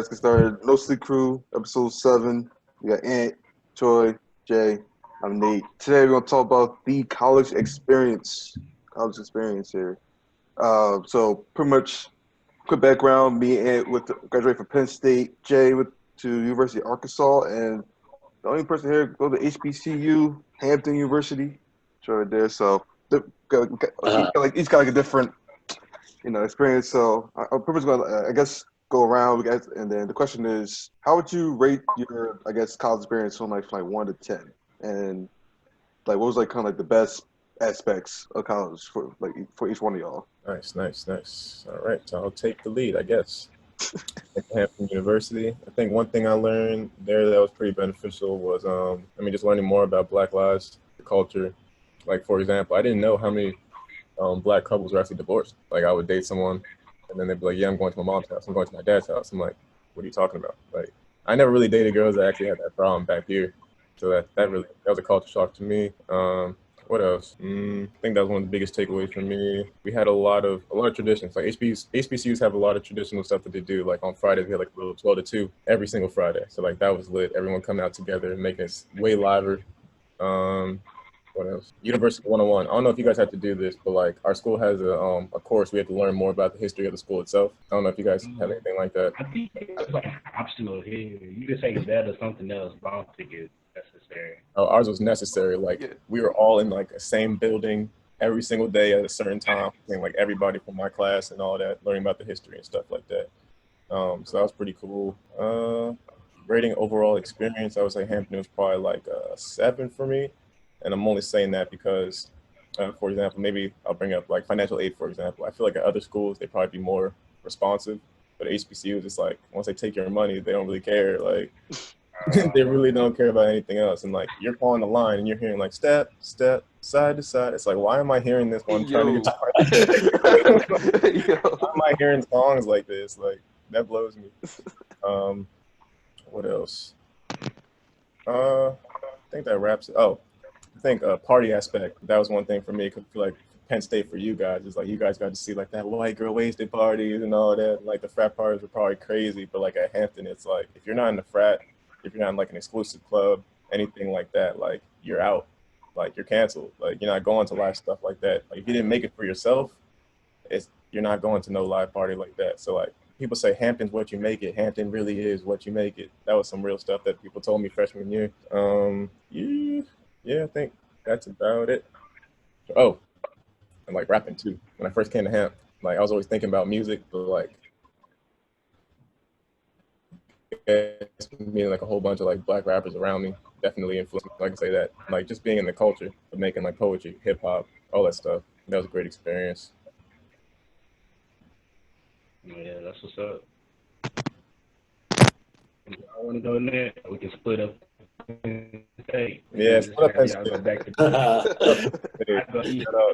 let's get started. No Sleep Crew, episode 7. We got Ant, Troy, Jay. I'm Nate. Today we're gonna talk about the college experience. College experience here. So pretty much quick background. Me and Ant graduated from Penn State. Jay went to University of Arkansas, and the only person here go to HBCU, Hampton University. Troy right there. So each got like a different experience. So I'm pretty much gonna, I guess, go around, guys, and then the question is, how would you rate your, I guess, college experience from like 1 to 10, and like what was like kind of like the best aspects of college for each one of y'all? Nice. All right, so I'll take the lead, I guess. At Hampton University, I think one thing I learned there that was pretty beneficial was, just learning more about Black lives, the culture. Like, for example, I didn't know how many Black couples were actually divorced. Like, I would date someone, and then they'd be like, "Yeah, I'm going to my mom's house. I'm going to my dad's house." I'm like, "What are you talking about?" Like, I never really dated girls that actually had that problem back here, so that was a culture shock to me. What else? I think that was one of the biggest takeaways for me. We had a lot of traditions. Like HBCUs have a lot of traditional stuff that they do. Like on Fridays, we had like a little 12 to 2 every single Friday. So like that was lit. Everyone coming out together and making it way liver. What else? University 101. I don't know if you guys have to do this, but like our school has a course we have to learn more about the history of the school itself. I don't know if you guys have anything like that. I think it's like optional here. You can say that or something else, but I don't think it's necessary. Oh, ours was necessary. Like we were all in like the same building every single day at a certain time. And like everybody from my class and all that, learning about the history and stuff like that. So that was pretty cool. Rating overall experience, I would say Hampton was probably like a 7 for me. And I'm only saying that because, for example, maybe I'll bring up like financial aid, for example. I feel like at other schools, they probably be more responsive. But HBCUs, it's like once they take your money, they don't really care. Like they really don't care about anything else. And like you're following the line and you're hearing like step, step, side to side. It's like, why am I hearing this when I'm trying to get why am I hearing songs like this? Like that blows me. What else? I think that wraps it. Oh, I think party aspect. That was one thing for me. Cause I feel like Penn State for you guys is like you guys got to see like that white girl wasted parties and all that. Like the frat parties were probably crazy, but like at Hampton, it's like if you're not in the frat, if you're not in like an exclusive club, anything like that, like you're out. Like you're canceled. Like you're not going to live stuff like that. Like if you didn't make it for yourself, you're not going to no live party like that. So like people say Hampton's what you make it. Hampton really is what you make it. That was some real stuff that people told me freshman year. Yeah, I think that's about it. Oh, and like rapping too. When I first came to Hamp, like I was always thinking about music, but like meeting like a whole bunch of like Black rappers around me definitely influenced me. Like I say that, like just being in the culture of making like poetry, hip hop, all that stuff. That was a great experience. Yeah, that's what's up. I want to go in there. We can split up. Hey, Yeah, split up and I'll go back to.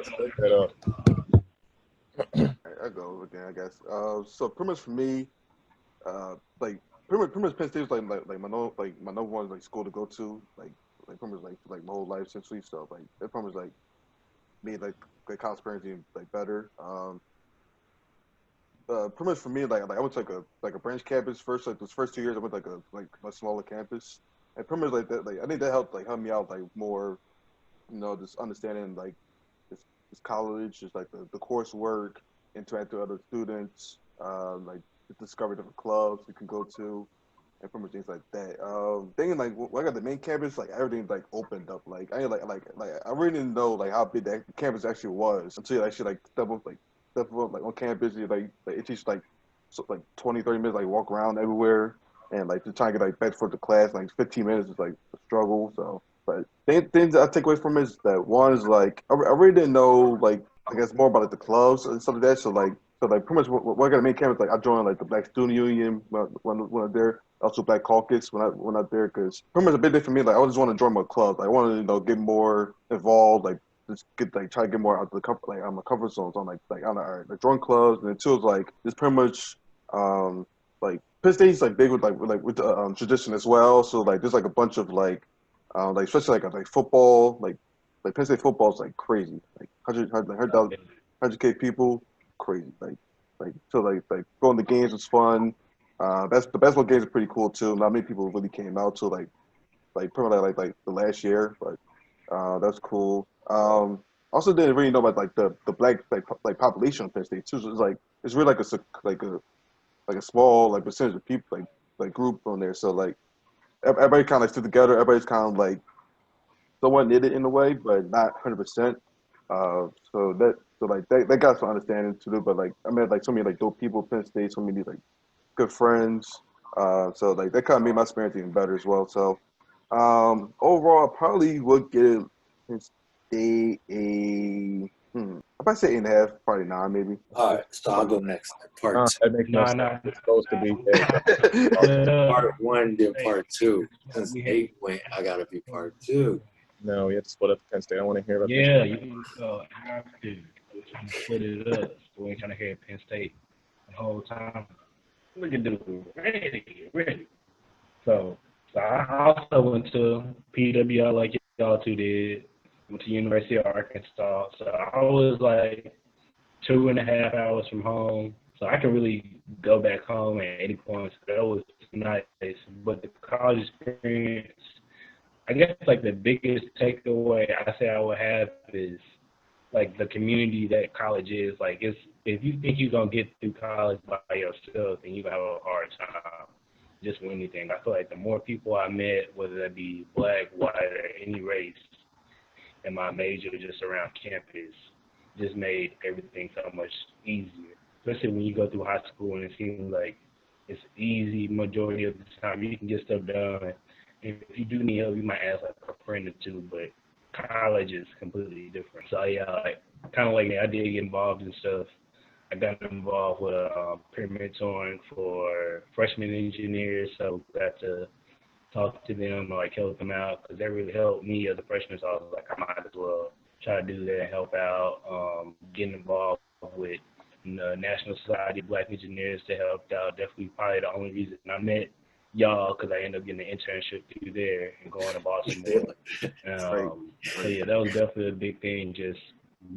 split that up. I go again, I guess. So pretty much for me, like pretty much Penn State was like my number one like school to go to, like pretty much like my whole life essentially. So like it pretty much like made like college experience even like better. Pretty much for me, like I went to like a branch campus first. Like those first 2 years, I went like a smaller campus, and pretty much like that. Like I think that helped me out like more, just understanding like this college, just like the coursework, interact with other students, like discover different clubs you can go to, and pretty much things like that. Thinking like when I got the main campus, like everything like opened up. Like I ain't like I really didn't know like how big that campus actually was until you actually like step up like on campus. You like it teaches like 20, 30 minutes like walk around everywhere, and like just trying to get like back for the class like 15 minutes is like a struggle. So but things I take away from it is that one is like I really didn't know like I guess more about like the clubs and stuff like that. So like pretty much what I got to make campus like I joined like the Black Student Union when I'm there. Also Black Caucus when I there because pretty much a big thing for me like I just want to join more clubs. I want to get more involved like just get like try to get more out of the comfort like out of my comfort zones on like on the join clubs and then two is like it's pretty much like Penn State's like big with the tradition as well. So like there's like a bunch of like especially like football like Penn State football is like crazy like 100K people crazy like so like going to games was fun The basketball games are pretty cool too. Not many people really came out to probably like the last year, but that's cool. Also didn't really know about like the black like population of Penn State too. So it's really like a small like percentage of people like group on there. So like everybody kind of like stood together. Everybody's kind of like somewhat knitted in a way, but not 100%. That got some understanding to do. But like I met like so many like dope people at Penn State, so many like good friends. So like that kind of made my experience even better as well. So overall, I probably would give Penn State if I say 8.5, probably 9 maybe. All right, so I'll go next. Part two. That makes no sense. It's supposed to be. Part one, then part two. Since 8 went, I gotta be part two. No, we have to split up Penn State. I want to hear about Yeah, you have to. We're trying to split it up. So we ain't trying to hear Penn State the whole time. Look at dude, ready. So I also went to PWI like y'all two did. Went to University of Arkansas. So I was like 2.5 hours from home. So I can really go back home at any point. So that was nice. But the college experience, I guess like the biggest takeaway I would have is like the community that college is. Like if you think you're gonna get through college by yourself, then you gonna have a hard time just with anything. I feel like the more people I met, whether that be black, white, or any race, in my major just around campus, just made everything so much easier. Especially when you go through high school and it seems like it's easy majority of the time. You can get stuff done. If you do need help, you might ask like a friend or two, but college is completely different. So yeah, like kind of like I did get involved in stuff. I got involved with peer mentoring for freshman engineers, so got to talk to them or like help them out because that really helped me as a freshman. So I was like, I might as well try to do that and help out. Getting involved with the National Society of Black Engineers to help out. Definitely probably the only reason I met y'all because I ended up getting an internship through there and going to Baltimore. So yeah, that was definitely a big thing. Just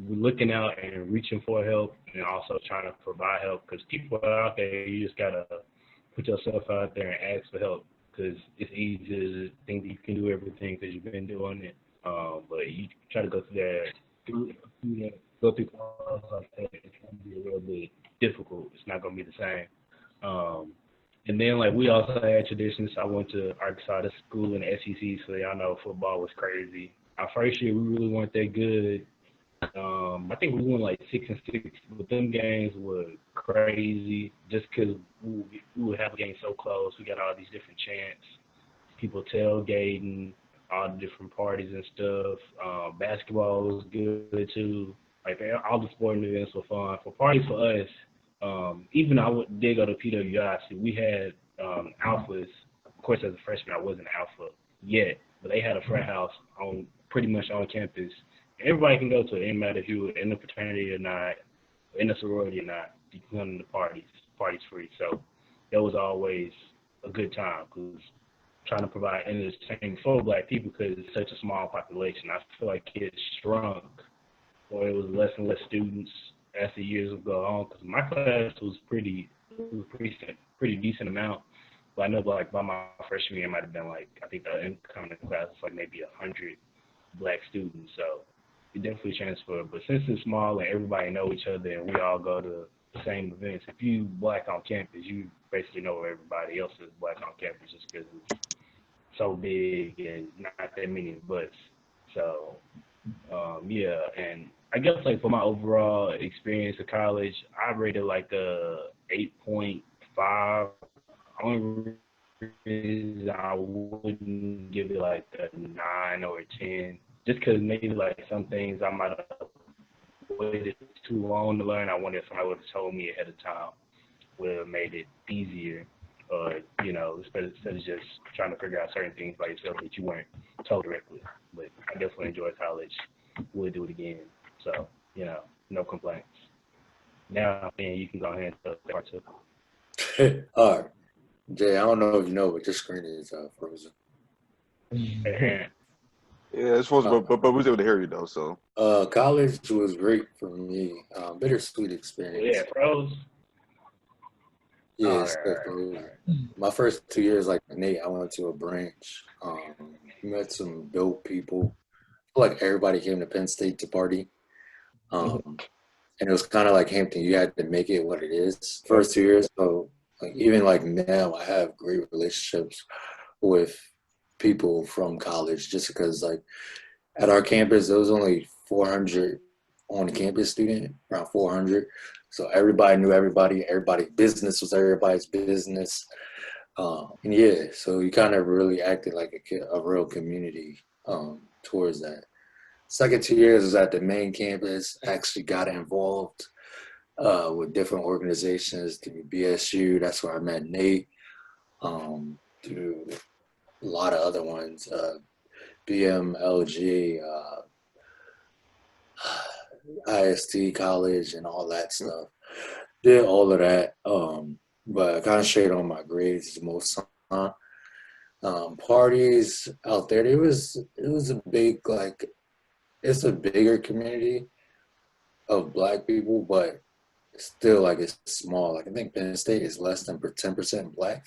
looking out and reaching for help and also trying to provide help because people are out there. You just gotta put yourself out there and ask for help because it's easy to think that you can do everything because you've been doing it. But you try to go through calls like that, it's gonna be a little bit difficult. It's not gonna be the same. And then, like, we also had traditions. I went to Arkansas school in the SEC, so y'all know football was crazy. Our first year, we really weren't that good. I think we went like 6-6, but them games were crazy just because we would have games so close. We got all these different chants, people tailgating, all the different parties and stuff. Basketball was good too. Like all the sporting events were fun. For parties for us, even I did go to PWI. So we had alphas. Of course, as a freshman, I wasn't an alpha yet, but they had a frat house pretty much on campus. Everybody can go to it. It doesn't matter if you were in the fraternity or not, in the sorority or not. You can come to the parties. Parties free. So that was always a good time because trying to provide entertainment for Black people because it's such a small population. I feel like it shrunk, or it was less and less students as the years would go on. Because my class was pretty decent amount. But I know like by my freshman year, it might have been like I think the incoming class was like maybe 100 Black students. So it definitely transferred. But since it's small and everybody know each other and we all go to the same events, if you Black on campus, you basically know everybody else is Black on campus just because it's so big and not that many of us. So yeah, and I guess like for my overall experience at college, I rated like a 8.5. Only reason I wouldn't give it like a 9 or a 10, just because maybe like some things I might have waited too long to learn. I wonder if somebody would have told me ahead of time, would have made it easier. Or, you know, instead of just trying to figure out certain things by yourself that you weren't told directly. But I definitely enjoyed college. Would do it again. So, you know, no complaints. Now, man, you can go ahead and part two. All right. Jay, I don't know if you know, but your screen is frozen. Yeah, it's frozen, but we was able to hear you though. So college was great for me. Bittersweet experience. Yeah, pros. Yeah, All right, all right. my first 2 years, like Nate, I went to a branch. Met some dope people. Like everybody came to Penn State to party. And it was kind of like Hampton. You had to make it what it is. First 2 years, so like even like now, I have great relationships with people from college, just because like at our campus there was only 400 on campus student, around 400. So everybody knew everybody. Everybody's business was everybody's business. And yeah, so you kind of really acted like a real community towards that. Second 2 years was at the main campus. Actually got involved with different organizations through BSU. That's where I met Nate. Through a lot of other ones, BMLG, IST college, and all that stuff. Did all of that, but I concentrated on my grades most of the time. Parties out there, it was a big, like, it's a bigger community of Black people, but still, like, it's small. Like, I think Penn State is less than 10% Black,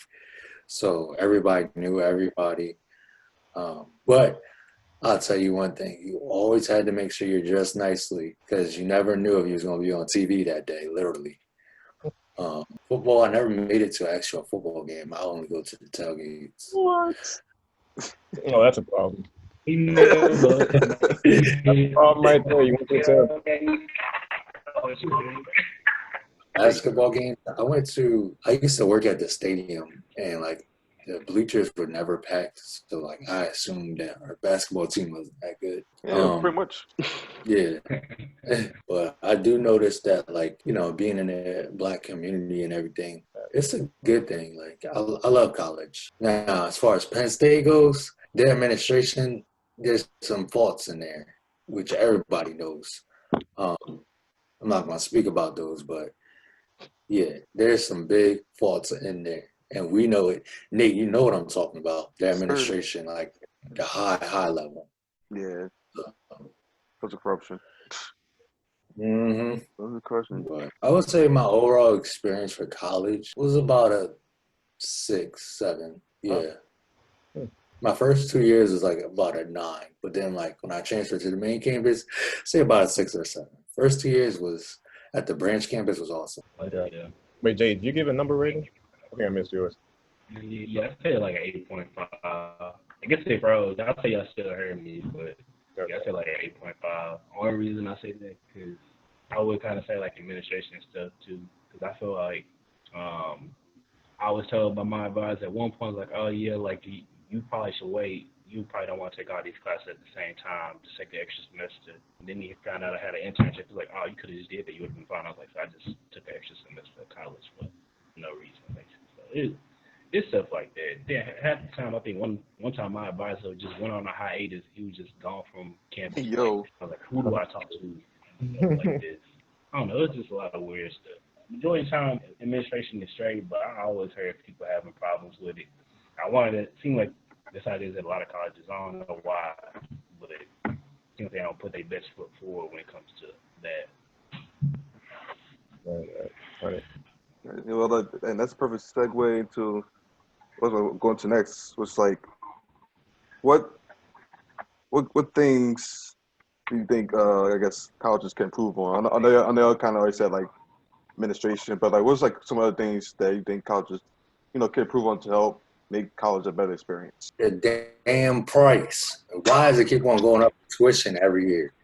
so everybody knew everybody. But I'll tell you one thing: you always had to make sure you're dressed nicely, because you never knew if you was gonna be on TV that day, literally. Football, I never made it to an actual football game. I only go to the tailgates. What? Oh, that's a problem. He never. Problem right there. You went to the tailgate. Basketball game, I used to work at the stadium, and like the bleachers were never packed. So like I assumed that our basketball team wasn't that good. Yeah, pretty much. Yeah. But I do notice that, like, being in a Black community and everything, it's a good thing. Like, I love college. Now, as far as Penn State goes, their administration, there's some faults in there, which everybody knows. I'm not going to speak about those, but yeah, there's some big faults in there. And we know it. Nate, you know what I'm talking about. The administration, like the high level. Yeah. Because of corruption. Mm-hmm. Because of corruption. But I would say my overall experience for college was about a 6, 7. Yeah. My first 2 years was like about a 9. But then like when I transferred to the main campus, say about a 6 or 7. First 2 years was at the branch campus was awesome. Yeah. Wait, Jay, did you give a number rating? I think I missed yours. Yeah, I'd say like 8.5. I guess they froze. I'll say y'all still heard me, but yeah, I say like 8.5. Only reason I say that because I would kind of say like administration and stuff too, because I feel like I was told by my advisor at one point, like, oh yeah, like you probably should wait. You probably don't want to take all these classes at the same time to take the extra semester. And then he found out I had an internship. He was like, oh, you could have just did that. You would have been fine. I was like, so I just took an extra semester of college for no reason, basically. So it's stuff like that. Then half the time, I think one time my advisor just went on a hiatus. He was just gone from campus. Yo. I was like, who do I talk to? Like this. I don't know. It's just a lot of weird stuff. Majority of the time, administration is straight, but I always heard people having problems with it. I wanted to seem like this idea is at a lot of colleges. I don't know why, but it seems they don't put their best foot forward when it comes to that. Right. Well, and that's a perfect segue into what I'm going to next. Was like, what things do you think? I guess colleges can improve on. I know I kind of already said like administration, but like, what's like some other things that you think colleges, can improve on to help make college a better experience? The damn price. Why does it keep on going up tuition every year?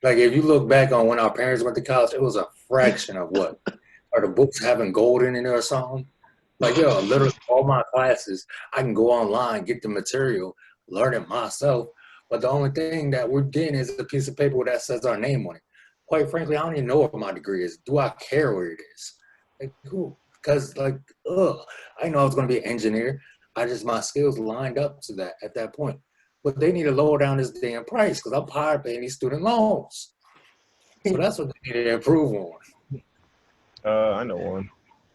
Like, if you look back on when our parents went to college, it was a fraction of what? Are the books having gold in it or something? Like, yo, literally all my classes, I can go online, get the material, learn it myself. But the only thing that we're getting is a piece of paper that says our name on it. Quite frankly, I don't even know what my degree is. Do I care where it is? Like, who? Because, like, I know I was going to be an engineer. My skills lined up to that at that point. But they need to lower down this damn price because I'm tired of paying these student loans. So that's what they need to improve on. I know one.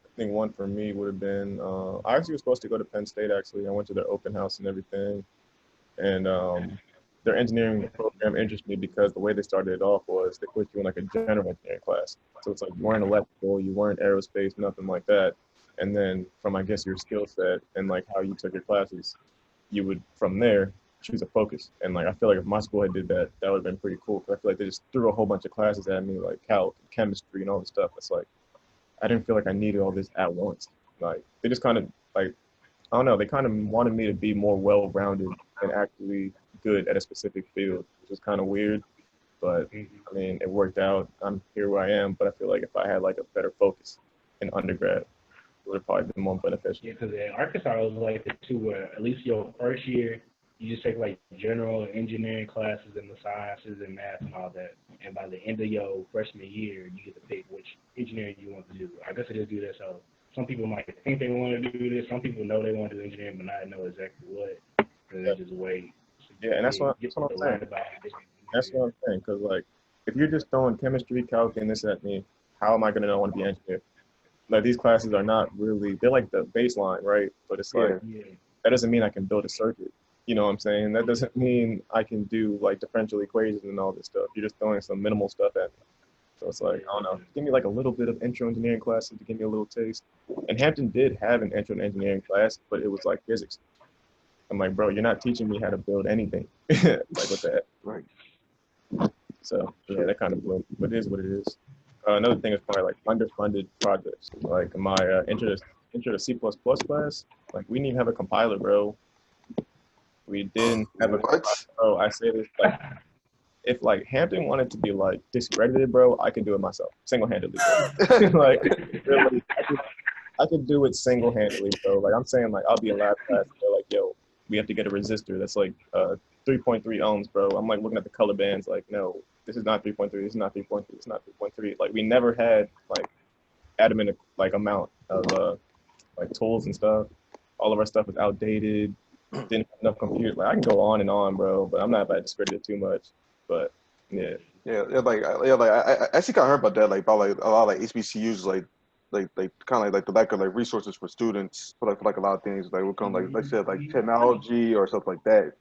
I think one for me would have been, I actually was supposed to go to Penn State, actually. I went to their open house and everything. And their engineering program interested me because the way they started it off was they put you in like a general engineering class. So it's like you weren't electrical, you weren't aerospace, nothing like that. and then from I guess your skill set and like how you took your classes, you would from there choose a focus. And like I feel like if my school had did that, that would have been pretty cool. 'Cause I feel like they just threw a whole bunch of classes at me, like calc, chemistry, and all this stuff. It's like I didn't feel like I needed all this at once. Like they just kind of like I don't know, they kind of wanted me to be more well-rounded and actually good at a specific field, which is kind of weird. But I mean, it worked out. I'm here where I am. But I feel like if I had like a better focus in undergrad, it would have probably been more beneficial. Yeah, because in Arkansas it was like that too, where at least your first year you just take like general engineering classes and the sciences and math and all that, and by the end of your freshman year you get to pick which engineering you want to do. I guess they just do that so some people might think they want to do this, some people know they want to do engineering but not know exactly what, and they just wait. Yeah, and that's what I'm saying. That's what I'm saying. Because like, if you're just throwing chemistry, calc, and this at me, how am I gonna know I want to be an engineer? Like these classes are not really. They're like the baseline, right? But it's like that doesn't mean I can build a circuit. You know what I'm saying? That doesn't mean I can do like differential equations and all this stuff. You're just throwing some minimal stuff at me. So it's like, I don't know, give me like a little bit of intro engineering classes to give me a little taste. And Hampton did have an intro engineering class, but it was like physics. I'm like, bro, you're not teaching me how to build anything. Like what the heck? Right. So yeah, that kind of blew, but it is what it is. Another thing is probably like underfunded projects. Like my intro to C++ class, like we didn't even have a compiler, bro. We didn't have a compiler, bro. I say this like, if like Hampton wanted to be like discredited, bro, I could do it myself, single-handedly, bro. Like really, I could do it single-handedly, bro. Like I'm saying, like I'll be in lab class, and they're like, yo, we have to get a resistor that's like 3.3 ohms, bro. I'm like looking at the color bands, like, no, this is not 3.3, this is not 3.3, it's not 3.3. Like we never had like adamant like amount of like tools and stuff. All of our stuff was outdated. Didn't have enough computers. Like I can go on and on, bro, but I'm not about to discredit it too much. But yeah. I actually kind of heard about that, like about like a lot of like HBCUs, like kind of like the lack of like resources for students for like a lot of things, like we're kind of like I said, like technology or stuff like that.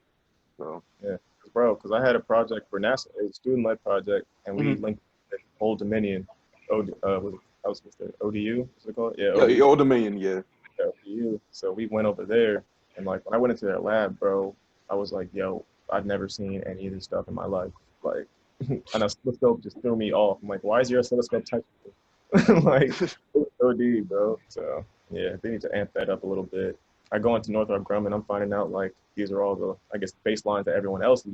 So yeah, bro, because I had a project for NASA, it was a student-led project, and we linked Old Dominion. I was supposed to ODU, what's it called? Yeah, ODU. Old Dominion, yeah. ODU. So we went over there, and like when I went into their lab, bro, I was like, yo, I've never seen any of this stuff in my life. Like, and a oscilloscope just threw me off. I'm like, why is your oscilloscope touching me? Like, OD, bro. So yeah, they need to amp that up a little bit. I go into Northrop Grumman, I'm finding out like these are all the, I guess, baselines that everyone else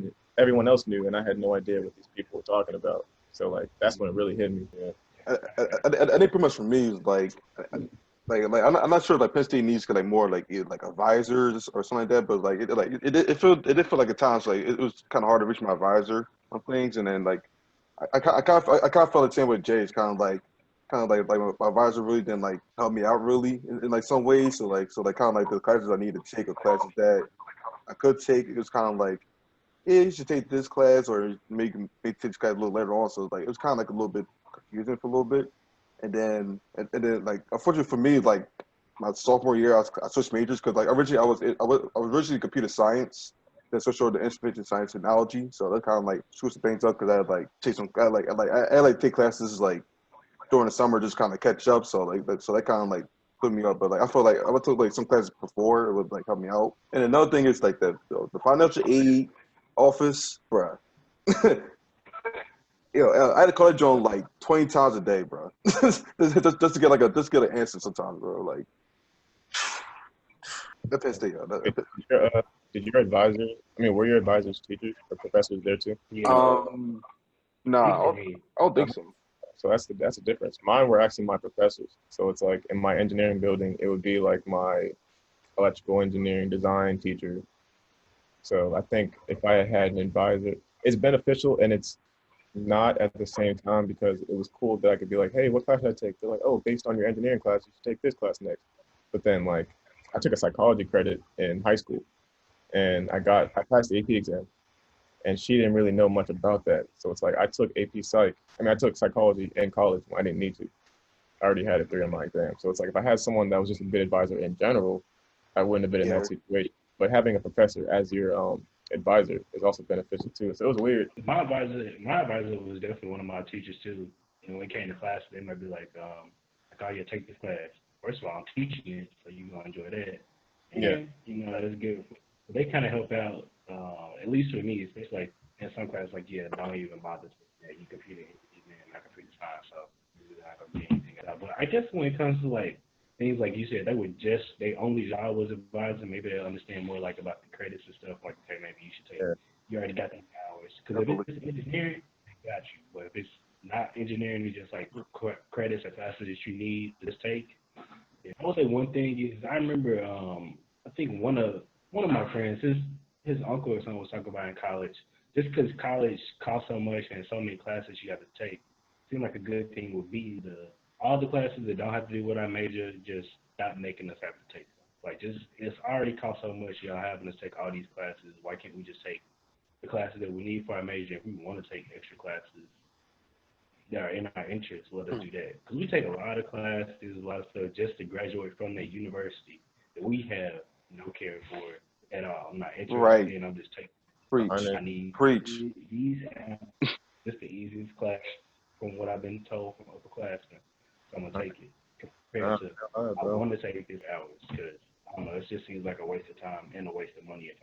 knew, and I had no idea what these people were talking about. So like that's when it really hit me. Yeah. I think pretty much for me is like I'm not sure like Penn State needs like more like either, like advisors or something like that, but like it did feel like at times like it was kind of hard to reach my advisor on things, and then like I kind of felt the same with Jay. It's kind of like my advisor really didn't like help me out really in like some ways. So like kind of like the classes I needed to take or classes that I could take, it was kind of like, yeah, you should take this class or maybe take this class a little later on. So like it was kind of like a little bit confusing for a little bit, and then like unfortunately for me, like my sophomore year, I switched majors because like originally I was originally computer science, then switched over to information science and technology. So that kind of like switched things up because I had like take some I had like take classes like during the summer just kind of catch up. So so that kind of like put me up. But like I feel like I took like some classes before it would like help me out. And another thing is like the financial aid office, bruh. I had to call that joint like 20 times a day, bro. just to get like just get an answer sometimes, bro. Like that Penn State. Did your advisors? I mean, were your advisors teachers or professors there too? Yeah. Nah, I don't think so. So that's the difference. Mine were actually my professors. So it's like in my engineering building, it would be like my electrical engineering design teacher. So I think if I had an advisor, it's beneficial and it's not at the same time because it was cool that I could be like, hey, what class should I take? They're like, oh, based on your engineering class, you should take this class next. But then like I took a psychology credit in high school and I passed the AP exam. And she didn't really know much about that. So it's like I took AP Psych. I mean, I took psychology in college when I didn't need to. I already had it 3 on my exam. So it's like if I had someone that was just a good advisor in general, I wouldn't have been in that situation. But having a professor as your advisor is also beneficial too. So it was weird. My advisor was definitely one of my teachers too. And when it came to class, they might be like, oh yeah, take this class. first of all, I'm teaching it, so you're gonna enjoy that. Yeah. And that's good. But they kind of help out, at least for me, especially like in some classes, like don't even bother. You computer engineering, not computer science, so you're not gonna get anything out. But I guess when it comes to like things like you said, they only job was advising. Maybe they'll understand more like about the credits and stuff. Like, okay, maybe you should take. Yeah. You already got the hours. Because if it's engineering, they got you. But if it's not engineering, it's just like credits or classes that you need to just take. Yeah. I will say one thing is I remember I think one of my friends his uncle or something was talking about in college. Just because college costs so much and so many classes you have to take, seemed like a good thing would be all the classes that don't have to do with our major, just not making us have to take them. Like, just it's already cost so much, y'all having us take all these classes. Why can't we just take the classes that we need for our major? If we want to take extra classes that are in our interest, let us do that. Because we take a lot of classes, a lot of stuff just to graduate from that university that we have no care for at all. I'm not interested in. I'm just taking. Preach. I need these. Just the easiest class from what I've been told from upperclassmen. So I'm gonna take it compared to I want to take these hours because I don't know. It just seems like a waste of time and a waste of money. If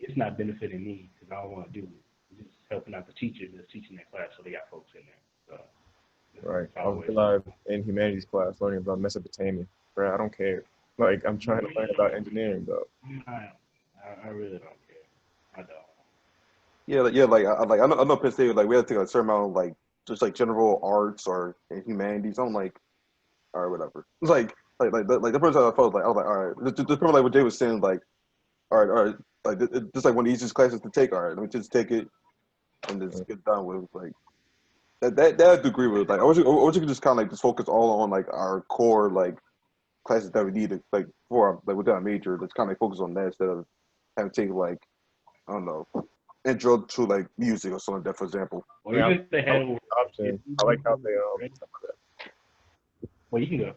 it's not benefiting me because I don't want to do it. It's just helping out the teachers that's teaching that class, so they got folks in there. So, right. I was alive in humanities class learning about Mesopotamia. Bro, I don't care. Like, I'm trying to learn about engineering, though. I really don't care. I don't. I know Penn State, like, we had to take a certain amount of, like, just, like, general arts or humanities. I'm like, all right, whatever. It's like the first time I was like, all right. Just remember, like, what Jay was saying, like, all right. Like, just, like, one of the easiest classes to take, all right, let me just take it and just get done with, like, that I do agree with. Like, I wish you could just kind of, like, just focus all on, like, our core, like, classes that we need, like, for, like, within our major. Let's kind of, like, focus on that instead of having to take, like, I don't know, intro to like music or something like that, for example. Or even if they had option. I like how they Well, you can go.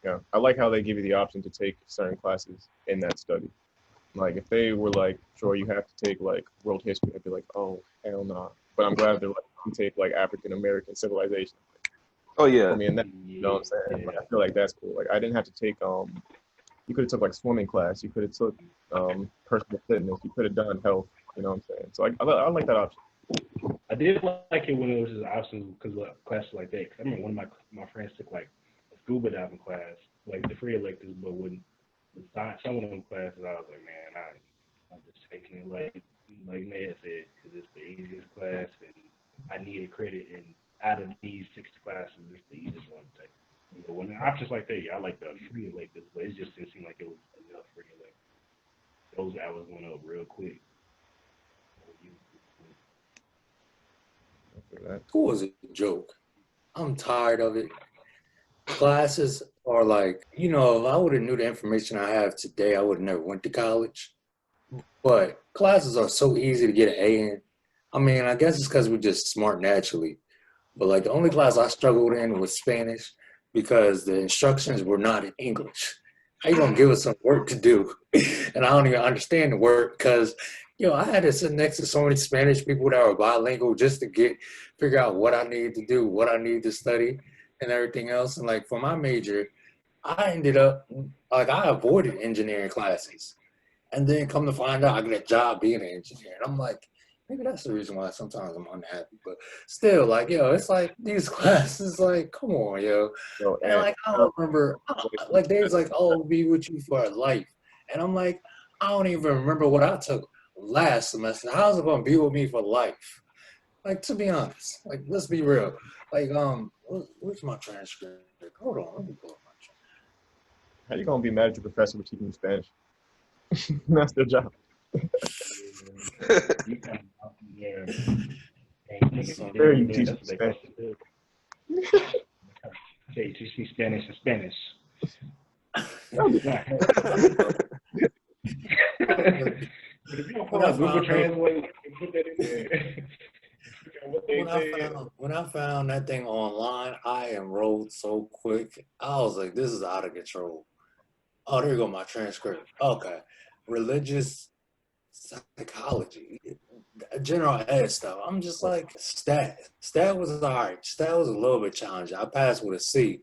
Yeah, I like how they give you the option to take certain classes in that study. Like, if they were like, sure, you have to take like world history, I'd be like, oh, hell no. Nah. But I'm glad they're like, you take like African American civilization. Oh yeah. I mean, you know what I'm saying? Like, I feel like that's cool. Like, I didn't have to take you could have took like swimming class, you could have took personal fitness, you could have done health. You know what I'm saying? So I like that option. I did like it when it was just options because of classes like that. Cause I remember one of my friends took like a scuba diving class, like the free electives, but when some of them classes, I was like, man, I'm just taking it like Ned said, because it's the easiest class and I needed credit. And out of these 6 classes, it's the easiest one to take. When the options like that, I like the free electives, but it just didn't seem like it was enough free electives. Those hours went up real quick. School was a joke. I'm tired of it. Classes are like, if I would have knew the information I have today, I would have never went to college. But classes are so easy to get an A in. I mean, I guess it's because we're just smart naturally. But like the only class I struggled in was Spanish because the instructions were not in English. How you gonna give us some work to do? And I don't even understand the work because I had to sit next to so many Spanish people that were bilingual just to figure out what I needed to do, what I needed to study, and everything else. And like for my major, I ended up like I avoided engineering classes, and then come to find out I get a job being an engineer. And I'm like, maybe that's the reason why sometimes I'm unhappy. But still, like, it's like these classes, like, come on, and like I don't remember, like they's like, oh, I'll be with you for life, and I'm like, I don't even remember what I took last semester. How's it gonna be with me for life? Like, to be honest, like, let's be real. Like, where's my transcript? Hold on, let me pull up my transcript. How you gonna be mad at your professor for teaching Spanish? That's their job. Very you teach Spanish. Okay, teach me Spanish and Spanish. Google Translate and put that in there. When I found that thing online, I enrolled so quick. I was like, this is out of control. Oh, there you go, my transcript. Okay. Religious psychology, general ed stuff. I'm just like, stat was all right. Stat was a little bit challenging. I passed with a C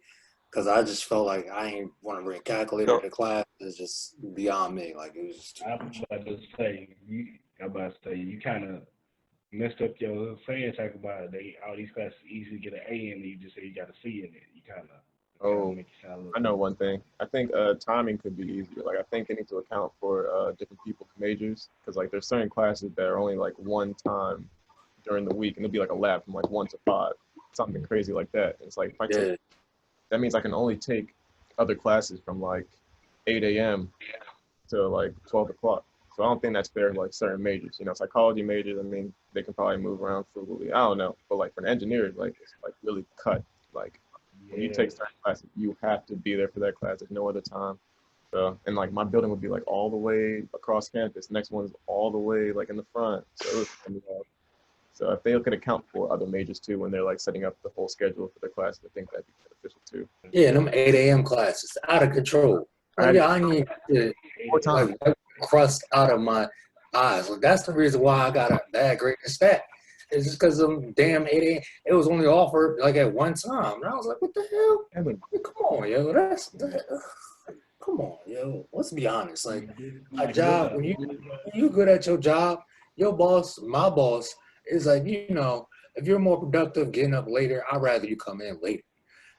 because I just felt like I ain't want to bring a calculator to class. It's just beyond me. Like, it was just too much. I'm about to say, you kind of messed up your saying, talk about all these classes easy to get an A in, and you just say you got a C in it. You kind of make it sound a little. I know one thing. I think timing could be easier. Like, I think they need to account for different people's majors, because like there's certain classes that are only like one time during the week, and it'll be like a lab from like 1 to 5, something crazy like that. And it's like if I take, that means I can only take other classes from like 8 a.m. to like 12 o'clock. So I don't think that's fair to like certain majors. You know, psychology majors, I mean, they can probably move around frugally. I don't know. But like for an engineer, like it's like really cut. Like when you take certain classes, you have to be there for that class at no other time. So, and like my building would be like all the way across campus. Next one's all the way like in the front. So if they could account for other majors too when they're like setting up the whole schedule for their classes, I think that'd be beneficial too. Yeah, them 8 a.m. classes, out of control. Like, I need to like wipe the crust out of my eyes. Like, that's the reason why I got a bad grade in stat. It's just because of them damn 8 a.m. It was only offered like at one time, and I was like, "What the hell? I mean, come on, yo, come on, yo. Let's be honest. Like, a job when you good at your job, your boss, my boss, is like, you know, if you're more productive getting up later, I'd rather you come in later.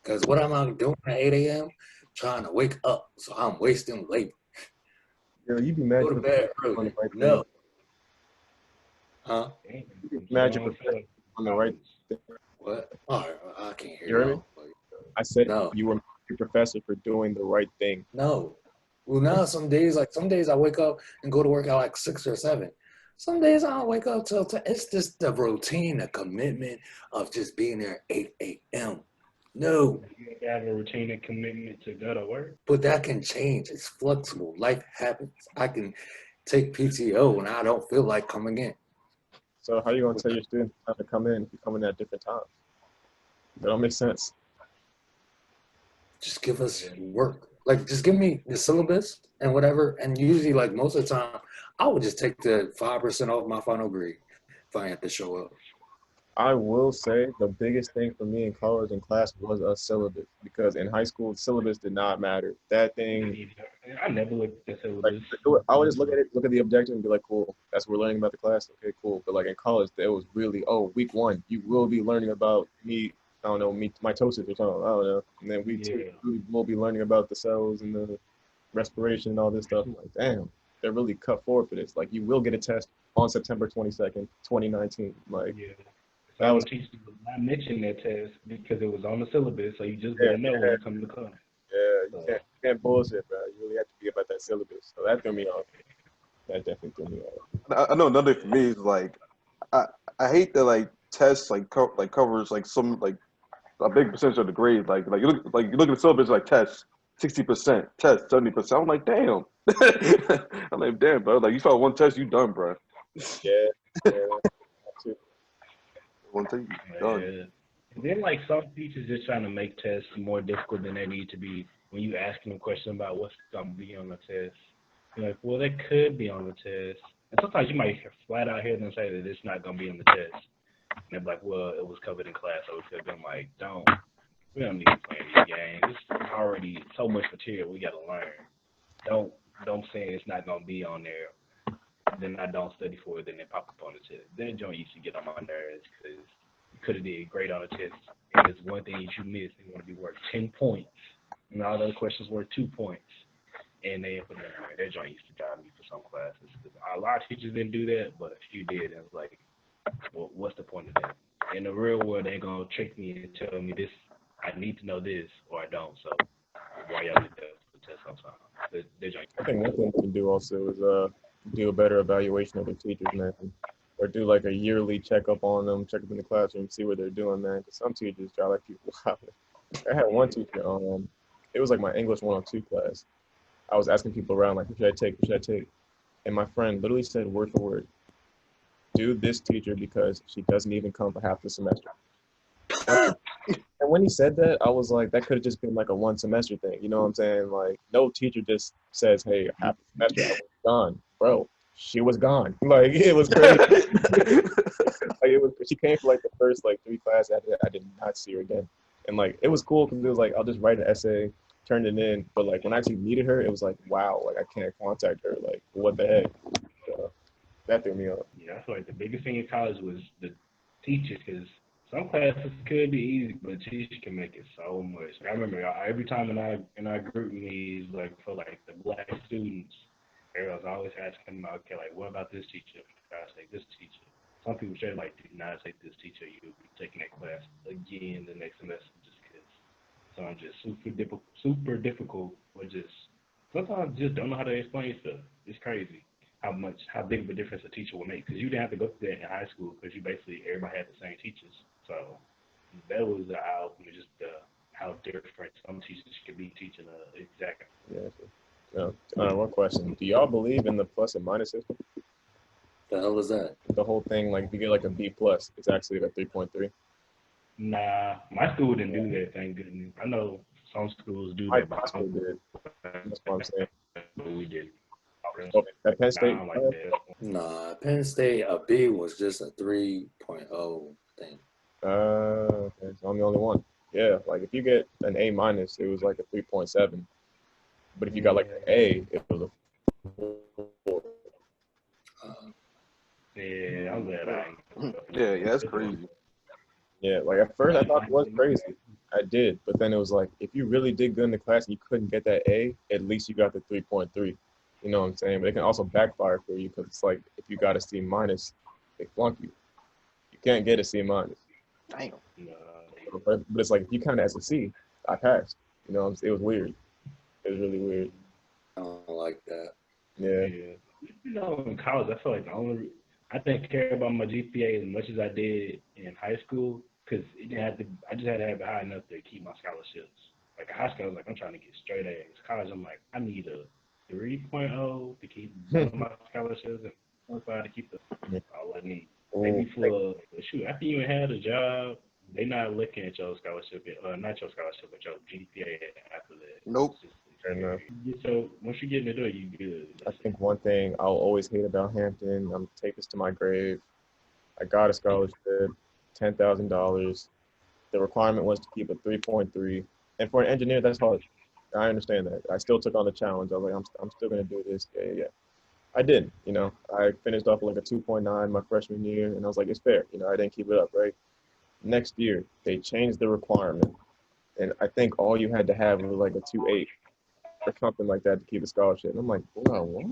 Because what am I doing at 8 a.m.? Trying to wake up, so I'm wasting labor. Yo, you be mad. Go to bed early. No. Huh? You be mad on the right thing. What? Oh, I can't hear you. Hear me? I said no. You were a professor for doing the right thing. No. Well, now some days I wake up and go to work at like 6 or 7. Some days I don't wake up till 10. It's just the routine, the commitment of just being there at 8 a.m. No. You have a routine and commitment to go to work. But that can change. It's flexible. Life happens. I can take PTO when I don't feel like coming in. So how are you going to tell your students how to come in if you come in at different times? That don't make sense. Just give us work. Like, just give me the syllabus and whatever. And usually, like, most of the time, I would just take the 5% off my final grade if I had to show up. I will say the biggest thing for me in college and class was a syllabus, because in high school, syllabus did not matter. That thing, I never looked at syllabus. Like, I would just look at the objective and be like, cool, that's what we're learning about the class. Okay, cool. But like in college, it was really, week 1, you will be learning about mitosis or something. I don't know. And then week 2, we will be learning about the cells and the respiration and all this stuff. I'm like, damn, they're really cut forward for this. Like, you will get a test on September 22nd, 2019. Like, that was teachers did not mention that test because it was on the syllabus, so you just gotta know when you come to class. Yeah, you can't bullshit, bro. You really have to be about that syllabus. So that threw me off. That definitely threw me off. I know another thing for me is like, I hate that like tests covers like some like a big percentage of the grade. Like you look at the syllabus like tests 60%, test 70%. I'm like, damn. I'm like, damn, bro. Like, you fail one test, you done, bro. Yeah. One thing, done. And then like some teachers just trying to make tests more difficult than they need to be. When you asking them questions about what's gonna be on the test, you're like, well, that could be on the test. And sometimes you might flat out hear them say that it's not gonna be on the test. And they're like, well, it was covered in class, so it could be. I'm like, we don't need to play these games. It's already so much material we gotta learn. Don't say it's not gonna be on there. Then I don't study for it, then they pop up on the test. That joint used to get on my nerves because you could have did great on the test, and there's one thing that you missed. They want to be worth 10 points, and all the other questions were 2 points, and they put that on there. That joint used to drive me for some classes. A lot of teachers didn't do that, but a few did, and it was like, well, what's the point of that? In the real world, they're gonna trick me and tell me this. I need to know this, or I don't. So why y'all did that for the test on time? I think one thing we can do also is do a better evaluation of the teachers, man, or do like a yearly checkup on them, check up in the classroom, see what they're doing, man. Because some teachers try like people out. I had one teacher, it was like my English 102 class. I was asking people around like, what should I take? And my friend literally said word for word, do this teacher because she doesn't even come for half the semester. And when he said that, I was like, that could have just been like a 1 semester thing. You know what I'm saying? Like, no teacher just says, hey, half the semester I was gone. Bro, she was gone. Like, it was crazy. Like, she came for like the first like 3 classes. I did not see her again. And like it was cool because it was like I'll just write an essay, turn it in. But like when I actually meeted her, it was like wow, like I can't contact her. Like what the heck? So that threw me off. Yeah, I feel like the biggest thing in college was the teachers, because some classes could be easy, but teachers can make it so much. I remember every time in our group meetings, like for like the black students, everyone was always asking me, okay, like what about this teacher? I say this teacher. Some people say like, do not take this teacher. You'll be taking that class again the next semester just because some just super difficult, or just sometimes just don't know how to explain stuff. It's crazy how big of a difference a teacher will make, because you didn't have to go through that in high school because you basically everybody had the same teachers. So that was the eye opener, just how different some teachers could be teaching exact. Yeah. One question: do y'all believe in the plus and minus system? The hell is that? The whole thing, like if you get like a B plus, it's actually like a 3.3. Nah, my school didn't do that. Thank goodness. I know some schools do My that, school did. That's what I'm saying. but we did. So at Penn State, Nah, I don't like that. Nah, Penn State, a B was just a 3.0 thing. okay, so I'm the only one. Yeah, like if you get an A minus, it was like a 3.7. But if you got like an A, it was a 4. Yeah, I'm glad I ain't. Yeah, that's crazy. Yeah, like at first I thought it was crazy. I did, but then it was like if you really did good in the class and you couldn't get that A, at least you got the 3.3. You know what I'm saying? But it can also backfire for you because it's like if you got a C minus, they flunk you. You can't get a C minus. Damn. But it's like if you count it as a C, I passed. You know, it was weird. It was really weird. I don't like that. Yeah. You know, in college, I feel like I didn't care about my GPA as much as I did in high school, because I just had to have it high enough to keep my scholarships. Like in high school, I was like, I'm trying to get straight A's. College, I'm like, I need a 3.0 to keep one of my scholarships and 1.5 to keep all I need. Maybe after you had a job, they not looking at your scholarship, not your scholarship, but your GPA after that. Nope. Fair enough. So once you get in the door, you good. I think one thing I'll always hate about Hampton, I'm take this to my grave. I got a scholarship, $10,000. The requirement was to keep a 3.3, and for an engineer, that's hard. I understand that. I still took on the challenge. I was like, I'm still gonna do this. Yeah. I did. You know, I finished off with like a 2.9 my freshman year, and I was like, it's fair. You know, I didn't keep it up, right? Next year, they changed the requirement, and I think all you had to have was like a 2.8 or something like that to keep a scholarship. And I'm like, wow, what?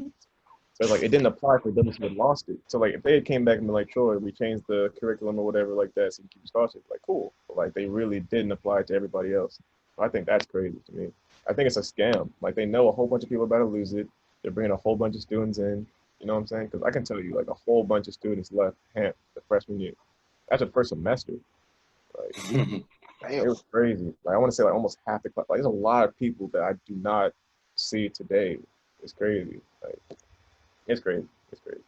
So like, it didn't apply for those who had lost it. So like, if they had came back and been like, Troy, we changed the curriculum or whatever like that, so you keep a scholarship, like, cool. But like, they really didn't apply it to everybody else. I think that's crazy to me. I think it's a scam. Like, they know a whole bunch of people about to lose it. They're bringing a whole bunch of students in. You know what I'm saying? Because I can tell you, like, a whole bunch of students left Hamp the freshman year. That's the first semester. Like, it was crazy. Like, I want to say, like, almost half the class. Like, there's a lot of people that I do not see today. It's crazy. Like, it's crazy. It's crazy.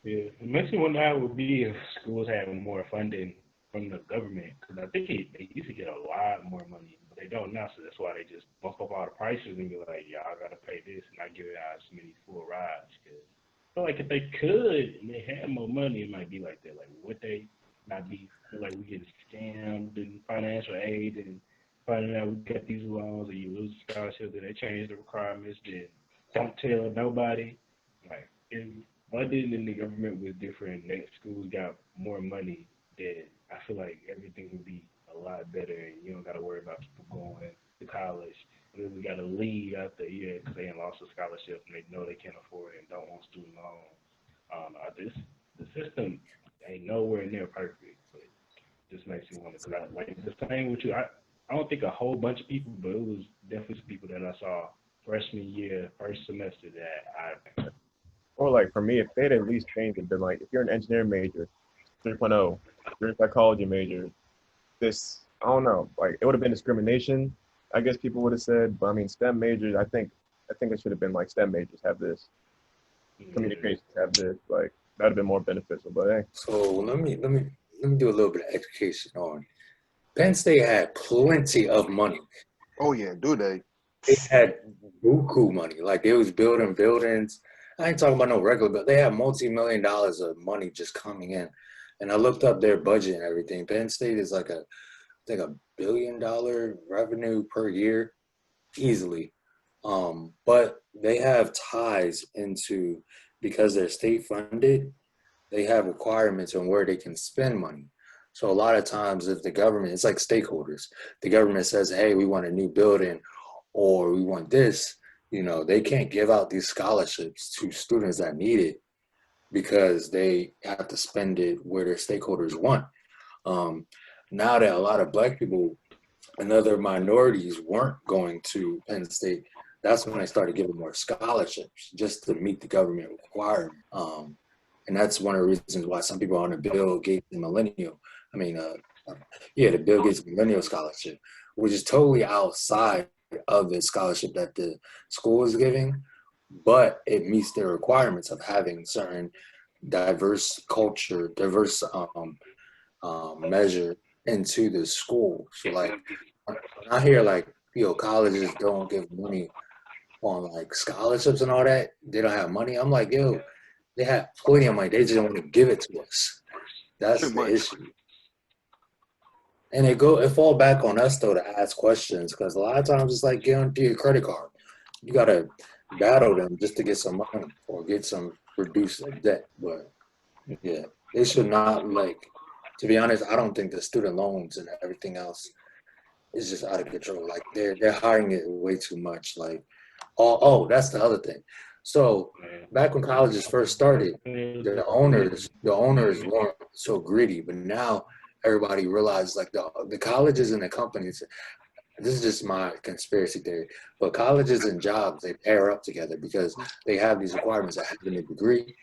Yeah, it makes me wonder how it would be if schools had more funding from the government, because I think they used to get a lot more money, but they don't now, so that's why they just bump up all the prices and be like, y'all got to pay this and not give it out as many full rides. Because I feel like if they could and they had more money, it might be like that. Like, would they not be feel like we get scammed in financial aid and finding out we got these loans or you lose a scholarship, then they change the requirements, then don't tell nobody. Like, if funding in the government was different, and that schools got more money, then I feel like everything would be a lot better, and you don't got to worry about people going to college. And then we got to leave after a year because they ain't lost a scholarship and they know they can't afford it and don't want student loans. The system ain't nowhere near perfect, but this makes me wonder, because I like the same with you. I don't think a whole bunch of people, but it was definitely some people that I saw freshman year, first semester that I. Or like for me, if they'd at least changed it, been like, if you're an engineering major, 3.0, if you're a psychology major, this, I don't know, like it would have been discrimination, I guess people would have said. But I mean, STEM majors, I think it should have been like STEM majors have this, communications have this, like that'd have been more beneficial. But hey. So let me do a little bit of education on. Penn State had plenty of money. Oh yeah, do they? They had buku money. Like they was building buildings. I ain't talking about no regular, but they had multi-million dollars of money just coming in. And I looked up their budget and everything. Penn State is like a think $1 billion revenue per year, easily. But they have ties into, because they're state funded, they have requirements on where they can spend money. So a lot of times if the government, it's like stakeholders, the government says, hey, we want a new building or we want this, they can't give out these scholarships to students that need it because they have to spend it where their stakeholders want. Now that a lot of Black people and other minorities weren't going to Penn State, that's when they started giving more scholarships just to meet the government requirement. And that's one of the reasons why some people are on the Bill Gates Millennial. The Bill Gates Millennial Scholarship, which is totally outside of the scholarship that the school is giving, but it meets the requirements of having certain diverse culture, diverse measure into the school. So like, when I hear like, colleges don't give money on like scholarships and all that, they don't have money. I'm like, yo, they have plenty of money. They just don't want to give it to us. That's the issue. And it fall back on us though to ask questions, because a lot of times it's like guarantee your credit card. You gotta battle them just to get some money or get some reduced debt. But yeah, they should not, like, to be honest, I don't think the student loans and everything else is just out of control. Like they're hiring it way too much. Like, oh, that's the other thing. So back when colleges first started, the owners weren't so greedy, but now everybody realizes like the colleges and the companies. This is just my conspiracy theory, but colleges and jobs, they pair up together because they have these requirements of having a degree.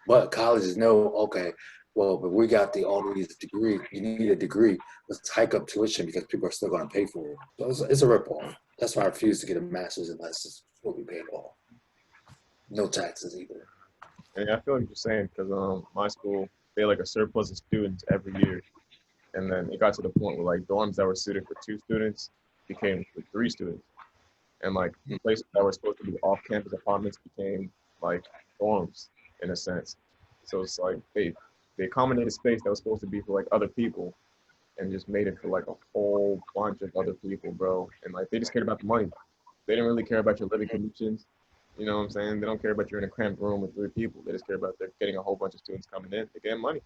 But colleges know, okay, well, but we got all these degrees. You need a degree. Let's hike up tuition because people are still going to pay for it. So it's a ripoff. That's why I refuse to get a master's unless it's fully paid off. No taxes either. And I feel like you're saying, because my school, they had like a surplus of students every year. And then it got to the point where like dorms that were suited for 2 students became for 3 students. And like places that were supposed to be off-campus apartments became like dorms in a sense. So it's like they accommodated space that was supposed to be for like other people and just made it for like a whole bunch of other people, bro. And like they just cared about the money. They didn't really care about your living conditions. You know what I'm saying? They don't care about you're in a cramped room with 3 people. They just care about they're getting a whole bunch of students coming in. They're getting money.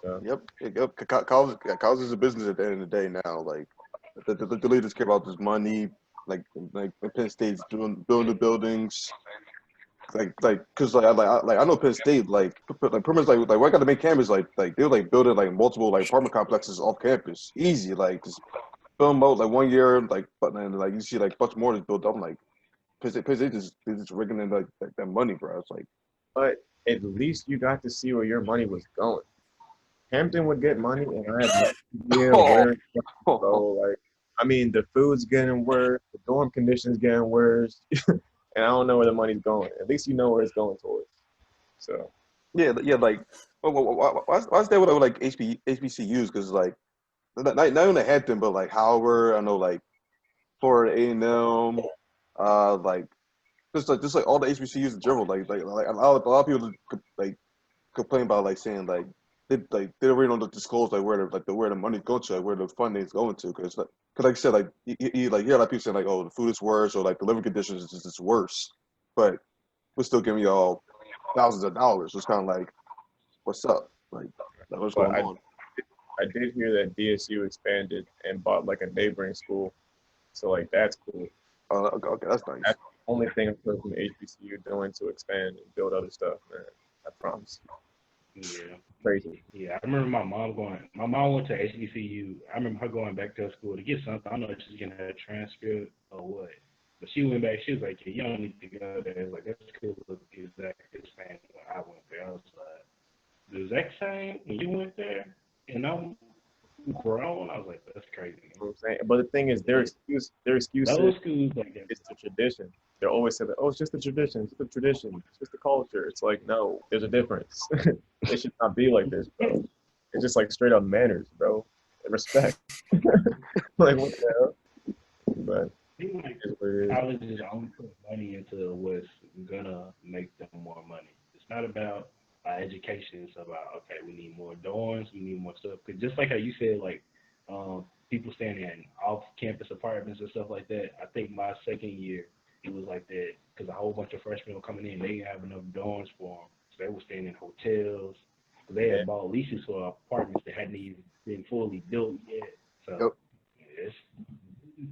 So. Yep. College is a business at the end of the day now. Like the leaders care about this money. Like Penn State's building the buildings. Cause I know Penn State pretty much like right out the main campus like they're like building like multiple like apartment complexes off campus easy like just film out like 1 year but then like you see like a bunch more is built up like Penn State they just rigging in like that money, bro. It's like, but at least you got to see where your money was going. Hampton would get money, and I had no idea where it's going to go. Like, I mean, the food's getting worse, the dorm conditions getting worse, and I don't know where the money's going. At least you know where it's going towards. So. Yeah. Like, why's that with like HBCUs? Because like, not only Hampton, but like Howard, I know like Florida A&M, like just like all the HBCUs in general. Like a lot of people like complain about like saying like they don't really don't disclose like where the money's going to, like where the funding is going to, because like I said, like you like hear a lot of people saying like, oh, the food is worse or like the living conditions is just worse, but we're still giving y'all thousands of dollars. It's kind of like, what's up, like what's going on? I did hear that DSU expanded and bought like a neighboring school, so like that's cool. Okay, that's nice. That's the only thing I've heard from HBCU doing to expand and build other stuff, man. I promise. Yeah. Crazy. Yeah, I remember my mom went to HBCU. I remember her going back to school to get something. I don't know if she's getting her transcript or what. But she went back, she was like, yeah, you don't need to go there. Like, that's cool. Look, exactly the same when I went there. I was like, the exact same when you went there? And I'm grown? I was like, that's crazy. You know what I'm saying? But the thing is, their excuse Those schools like that. It's the tradition. They always say that, oh, it's just the tradition. It's the tradition. It's just the culture. It's like, no, there's a difference. It should not be like this, bro. It's just like straight up manners, bro. And respect. Like, what the hell? But colleges only put money into what's gonna make them more money. It's not about education. It's about, okay, we need more dorms, we need more stuff. Cause just like how you said, like people staying in off-campus apartments and stuff like that. I think my second year, it was like that because a whole bunch of freshmen were coming in. They didn't have enough dorms for them. So they were staying in hotels. So they had bought leases for apartments that hadn't even been fully built yet. So this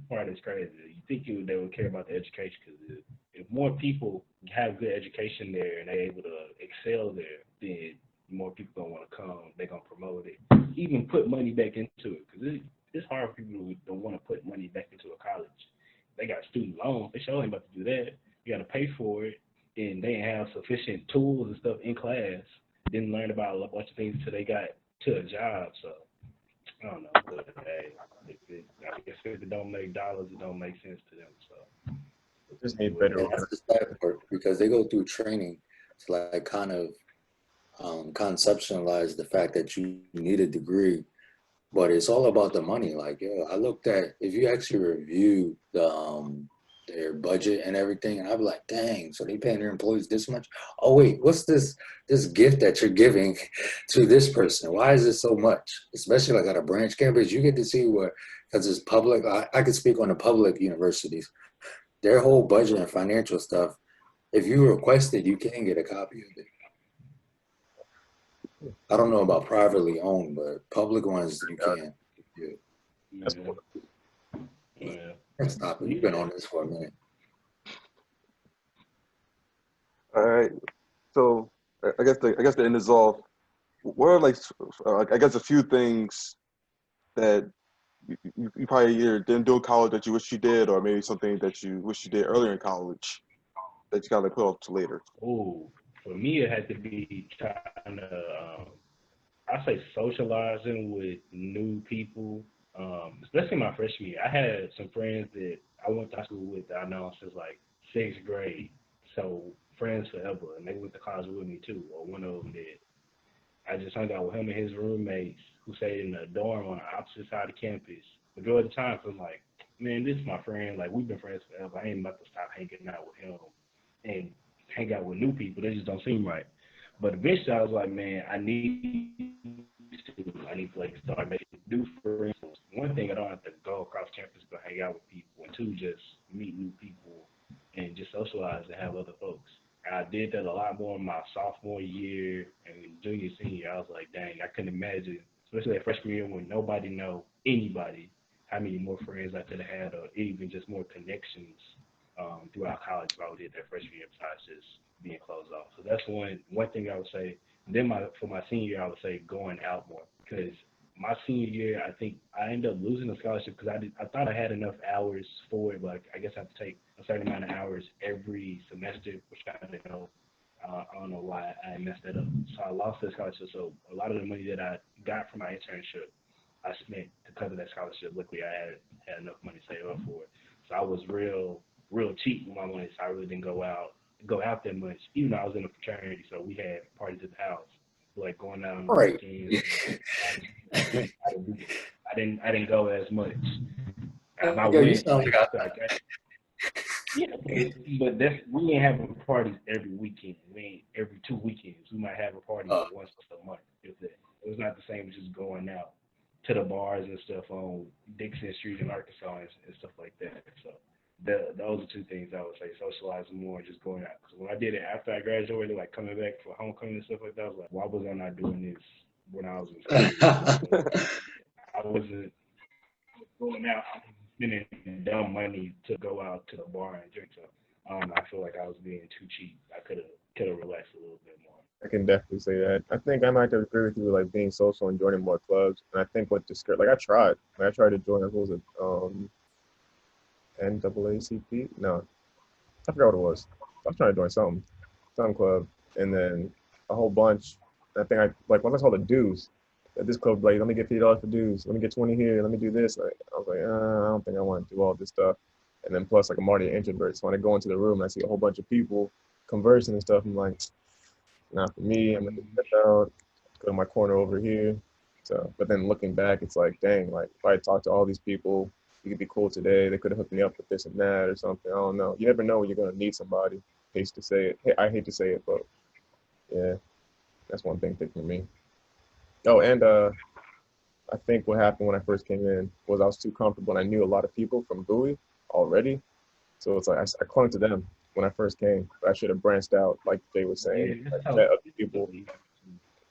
part is crazy. You think they would care about the education because if more people have good education there and they're able to excel there, then more people gonna want to come. They're gonna promote it, even put money back into it because it's hard for people who don't want to put money back into a college. They got student loans. They sure ain't about to do that. You got to pay for it, and they have sufficient tools and stuff in class. Didn't learn about a bunch of things until they got to a job. So I don't know. But hey, I guess if it don't make dollars, it don't make sense to them. So just need better. And that's the sad part because they go through training to like kind of conceptualize the fact that you need a degree, but it's all about the money. Like, yo, I looked at, if you actually review their budget and everything, I'd be like, dang, so they paying their employees this much? Oh wait, what's this gift that you're giving to this person? Why is it so much? Especially like at a branch campus, you get to see what, because it's public. I could speak on the public universities. Their whole budget and financial stuff, if you request it, you can get a copy of it. I don't know about privately owned, but public ones you can. That's cool. Stop it. You've been on this for a minute. All right. So I guess the end is all. What are like I guess a few things that you probably either didn't do in college that you wish you did, or maybe something that you wish you did earlier in college that you gotta put off to later. Oh, for me, it had to be kind of, I say socializing with new people, especially my freshman year. I had some friends that I went to high school with that I know since like sixth grade. So friends forever, and they went to college with me too, or one of them did. I just hung out with him and his roommates who stayed in a dorm on the opposite side of campus. Majority of the time, so I'm like, man, this is my friend. Like, we've been friends forever. I ain't about to stop hanging out with him and hang out with new people. That just don't seem right. But eventually, I was like, man, I need to like start making new friends. One thing, I don't have to go across campus to hang out with people, and two, just meet new people and just socialize and have other folks. I did that a lot more in my sophomore year and junior, senior. I was like, dang, I couldn't imagine, especially that freshman year when nobody know anybody, how many more friends I could have had, or even just more connections throughout college if I did that freshman year besides just being closed off. So that's one thing I would say. And then for my senior year, I would say going out more, because my senior year, I think I ended up losing the scholarship because I thought I had enough hours for it, but I guess I have to take a certain amount of hours every semester, which I didn't know. I don't know why I messed that up. So I lost that scholarship. So a lot of the money that I got from my internship, I spent to cover that scholarship. Luckily, I had enough money saved up for it. So I was real cheap with my money. So I really didn't go out that much, even though I was in a fraternity. So we had parties at the house, like going out on the weekends. I didn't go as much. I Yo, you went sound like after I got. Yeah, but we ain't having parties every weekend. We ain't every 2 weekends. We might have a party once a month. If that. It was not the same as just going out to the bars and stuff on Dixon Street in Arkansas and stuff like that. So those are two things I would say: socializing more, and just going out. Because when I did it after I graduated, like coming back for homecoming and stuff like that, I was like, why was I not doing this when I was in school? I wasn't going out spending dumb money to go out to the bar and drink. So I feel like I was being too cheap. I could have relaxed a little bit more. I can definitely say that. I think I might agree with you, like being social and joining more clubs. And I think what like I tried to join. What was it? NAACP? No, I forgot what it was. I was trying to join some club, and then a whole bunch. I think when I saw the dues, at this club, like, let me get $50 for dues, let me get 20 here, let me do this. Like, I was like, I don't think I want to do all this stuff. And then plus, like, I'm already an introvert, so when I go into the room and I see a whole bunch of people conversing and stuff, I'm like, not for me. I'm gonna step out, go to my corner over here. So, but then looking back, it's like, dang, like if I talked to all these people, you could be cool today. They could have hooked me up with this and that or something. I don't know. You never know when you're gonna need somebody. Hate to say it. I hate to say it, but yeah, that's one thing for me. Oh, and I think what happened when I first came in was I was too comfortable, and I knew a lot of people from Bowie already. So it's like I clung to them when I first came. But I should have branched out, like Jay was saying, Yeah, like that's how met other people.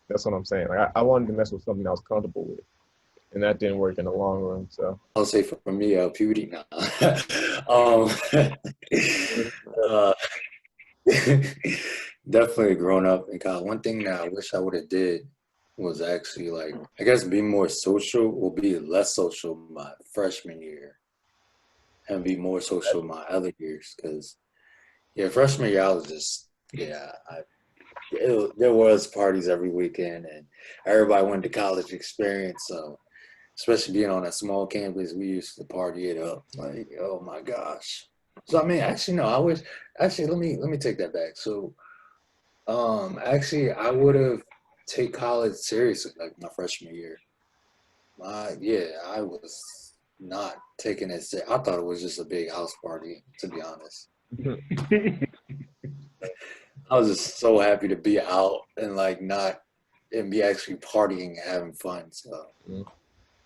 That's what I'm saying. Like I wanted to mess with something I was comfortable with, and that didn't work in the long run. So I'll say for me, puberty now. um, uh, definitely grown up in college. One thing that I wish I would have did was actually like, I guess, be more social or be less social my freshman year and be more social my other years. Because, yeah, freshman year, I was just, there was parties every weekend and everybody went to college experience. So, especially being on a small campus, we used to party it up. Like, oh my gosh. So I mean, actually, no, let me take that back. So, actually, I would have take college seriously like my freshman year. I was not taking it serious. I thought it was just a big house party, to be honest. I was just so happy to be out and like not and be actually partying and having fun. So,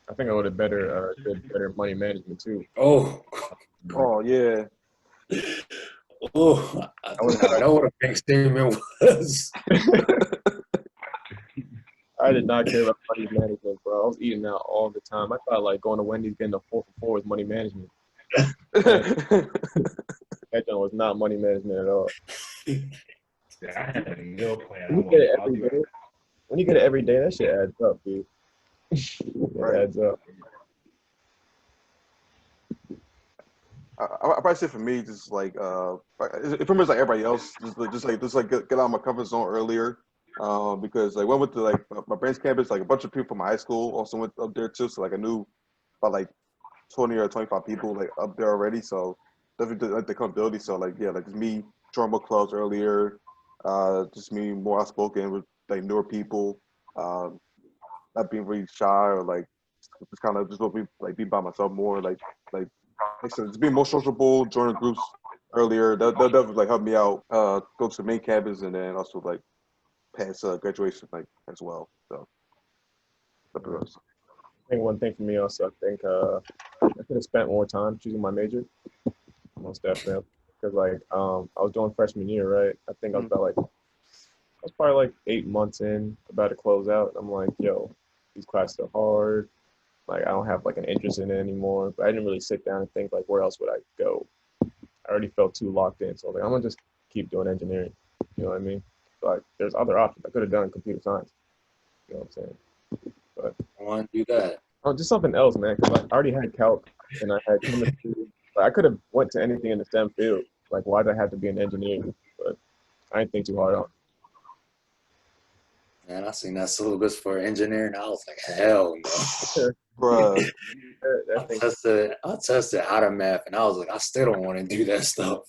I think I would have did better money management too. oh, Oh yeah. I know what a bank statement was. I did not care about money management, bro. I was eating out all the time. I thought like going to Wendy's getting a 4 for 4 is money management. That joint was not money management at all. I had a meal plan. When you get it every day, that shit adds up, dude. It adds up. I probably say for me, just like it pretty much like everybody else, just like get out of my comfort zone earlier, because like went with my branch campus, like a bunch of people from my high school also went up there too, so like I knew about like 20 or 25 people like up there already, so definitely like the accountability. So like like just me joining more clubs earlier, just me more outspoken with like newer people, not being really shy or like just kind of just be by myself more, like I said, just being more sociable, joining groups earlier. That definitely like helped me out. Go to the main campus and then also like pass graduation like as well. So that's what it was. I think one thing for me also, I think I could have spent more time choosing my major, most definitely. Because like I was doing freshman year, right? I think I was probably like 8 months in, about to close out. I'm like, yo, these classes are hard. Like I don't have like an interest in it anymore. But I didn't really sit down and think like where else would I go. I already felt too locked in. So I was like, I'm gonna just keep doing engineering. You know what I mean? Like there's other options. I could have done computer science. You know what I'm saying? But I want to do that. oh, just something else, man. Because I already had calc and I had chemistry. Like I could have went to anything in the STEM field. Like why did I have to be an engineer? But I didn't think too hard on it. Man, I seen that syllabus for engineering. I was like, hell no. Bruh. I tested out of math, and I was like, I still don't want to do that stuff.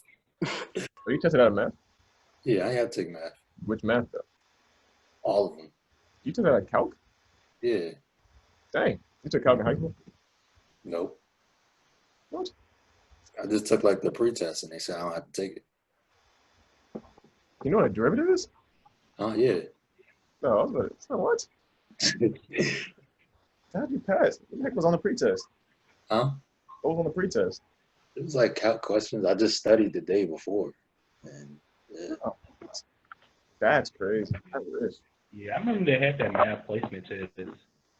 Oh, you tested out of math? Yeah, I have to take math. Which math though? All of them. You took out calc? Yeah. Dang, you took calc in high school? Nope. What? I just took like the pretest, and they said I don't have to take it. You know what a derivative is? Oh yeah. No, I was like, it's not what? How'd you pass? What the heck was on the pretest? Huh? What was on the pretest? It was like calc questions I just studied the day before. And yeah. Oh, that's crazy. I wish. Yeah, I remember they had that math placement test.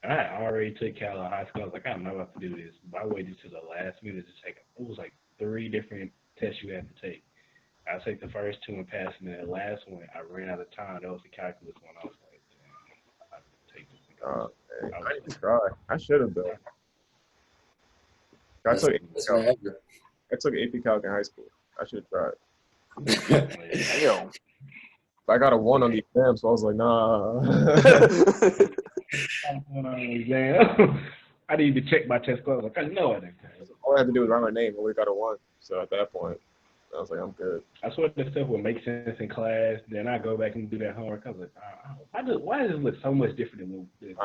I already took Cal in high school. I was like, I'm not about to do this. But I waited to the last minute to take it. It was like 3 different tests you had to take. I took the first 2 and passed, and then the last one, I ran out of time. That was the calculus one. I was like, damn, I have to take this. I need to try. I should have though. I took AP Calc in high school. I should have tried. Damn. I got a 1 on the exam, so I was like, nah. I need to check my test score. I was like, I know I didn't. All I had to do was write my name. I would have got a 1. So at that point, I was like, I'm good. I swear this stuff would make sense in class. Then I go back and do that homework. I was like, why does it look so much different than what we did in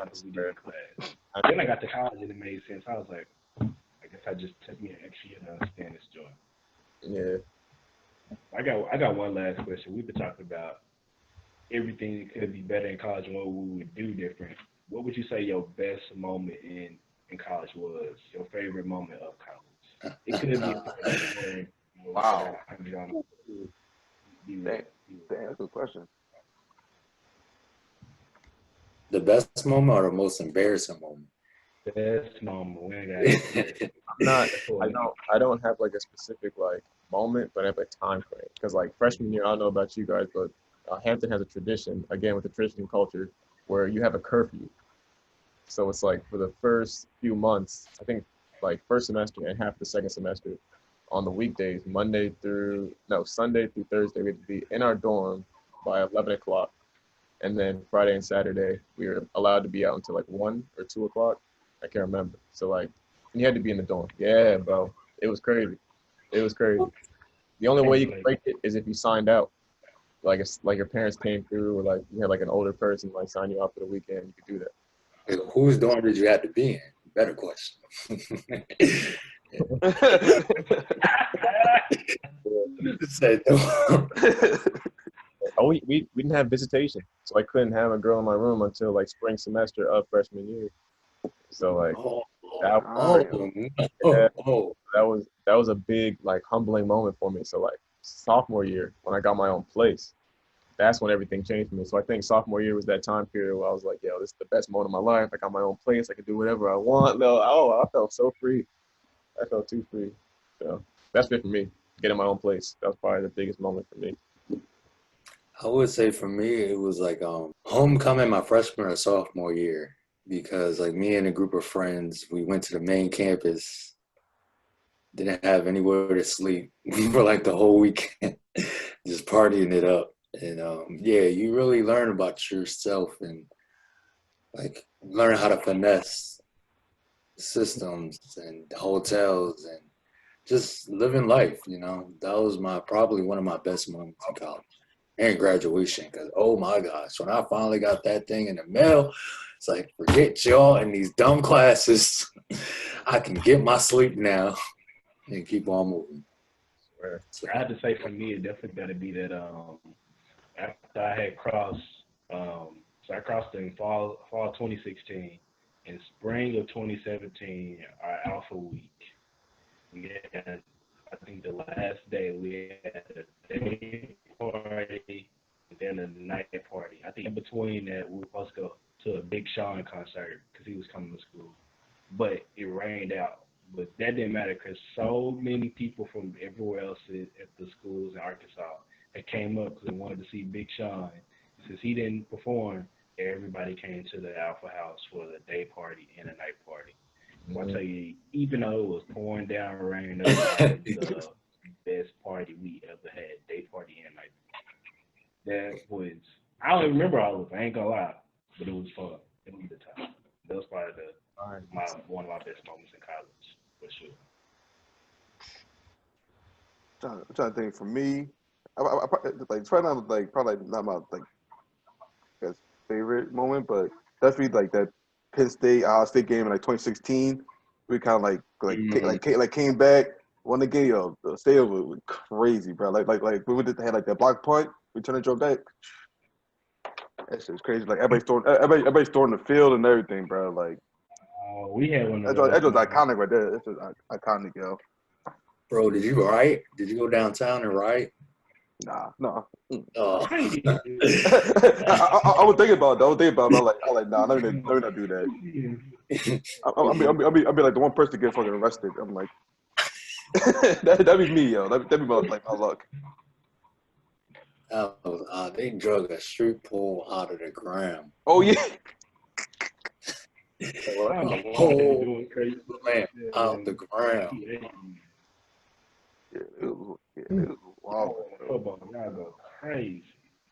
class? Then I got to college and it made sense. I was like, I guess I just took me an extra year to understand this joint. Yeah. I got one last question. We've been talking about everything that could be better in college and what we would do different. what would you say your best moment in college was? Your favorite moment of college? It could be a story. Wow. Be Damn, real. that's a good question. The best moment or the most embarrassing moment? Best moment. We ain't got I'm not. I don't have like a specific like moment, but I have a time frame. Because like freshman year, I don't know about you guys, but Hampton has a tradition again with the Christian culture where you have a curfew. So it's like for the first few months, I think like first semester and half the second semester, on the weekdays, Sunday through Thursday, we had to be in our dorm by 11 o'clock. And then Friday and Saturday, we were allowed to be out until like 1 or 2 o'clock. I can't remember. So like, you had to be in the dorm. Yeah, bro. It was crazy. It was crazy. The only way you could break it is if you signed out. Like it's like your parents came through, or like you had like an older person like sign you out for the weekend. You could do that. Whose dorm did you have to be in? Better question. Said dorm. Oh, we didn't have visitation, so I couldn't have a girl in my room until like spring semester of freshman year. So like that, that was a big like humbling moment for me. So like sophomore year when I got my own place, that's when everything changed for me. So I think sophomore year was that time period where I was like, yo, this is the best moment of my life. I got my own place. I can do whatever I want. No, I felt so free. I felt too free. So that's it for me. Getting my own place. That was probably the biggest moment for me. I would say for me, it was like homecoming my freshman or sophomore year, because like me and a group of friends, we went to the main campus, didn't have anywhere to sleep for like the whole weekend, just partying it up. And yeah, you really learn about yourself and like learn how to finesse systems and hotels and just living life, you know. That was probably one of my best moments in college. And graduation, because oh my gosh, when I finally got that thing in the mail, it's like, forget y'all and these dumb classes. I can get my sleep now and keep on moving. I have to say for me, it definitely got to be that after I had crossed, so I crossed in fall 2016, in spring of 2017, our Alpha Week. We had, I think the last day we had a day party and then a night party. I think in between that we were supposed to go to a Big Sean concert because he was coming to school, but it rained out. But that didn't matter because so many people from everywhere else at the schools in Arkansas that came up because they wanted to see Big Sean. Since he didn't perform, everybody came to the Alpha House for the day party and a night party. So I tell you, even though it was pouring down rain, that was probably the best party we ever had, day party and night party. That was, I don't even remember all of it, I ain't gonna lie, but it was fun. It was a good time. That was probably one of my best moments in college, for sure. I'm trying to think. For me, I like it's probably not my like guess, favorite moment, but definitely like that Penn State Ohio State game in like 2016. We kind of came back, won the game. Yo, the stadium was crazy, bro. Like we had like that block punt. We turned it drove back. That shit's crazy. Like everybody's storing the field and everything, bro. Like we had one of those. That those. was iconic right there. It's just iconic, yo. Bro, did you riot? Did you go downtown and riot? Nah. Oh. I was thinking about it. I'm like, nah, let me not do that. I'll be like the one person to get fucking arrested. I'm like, that'd be me, yo. That'd be my luck. They drug a street pole out of the ground. Oh yeah. Whole man out the ground. Yeah, it was wild. Football, y'all go crazy.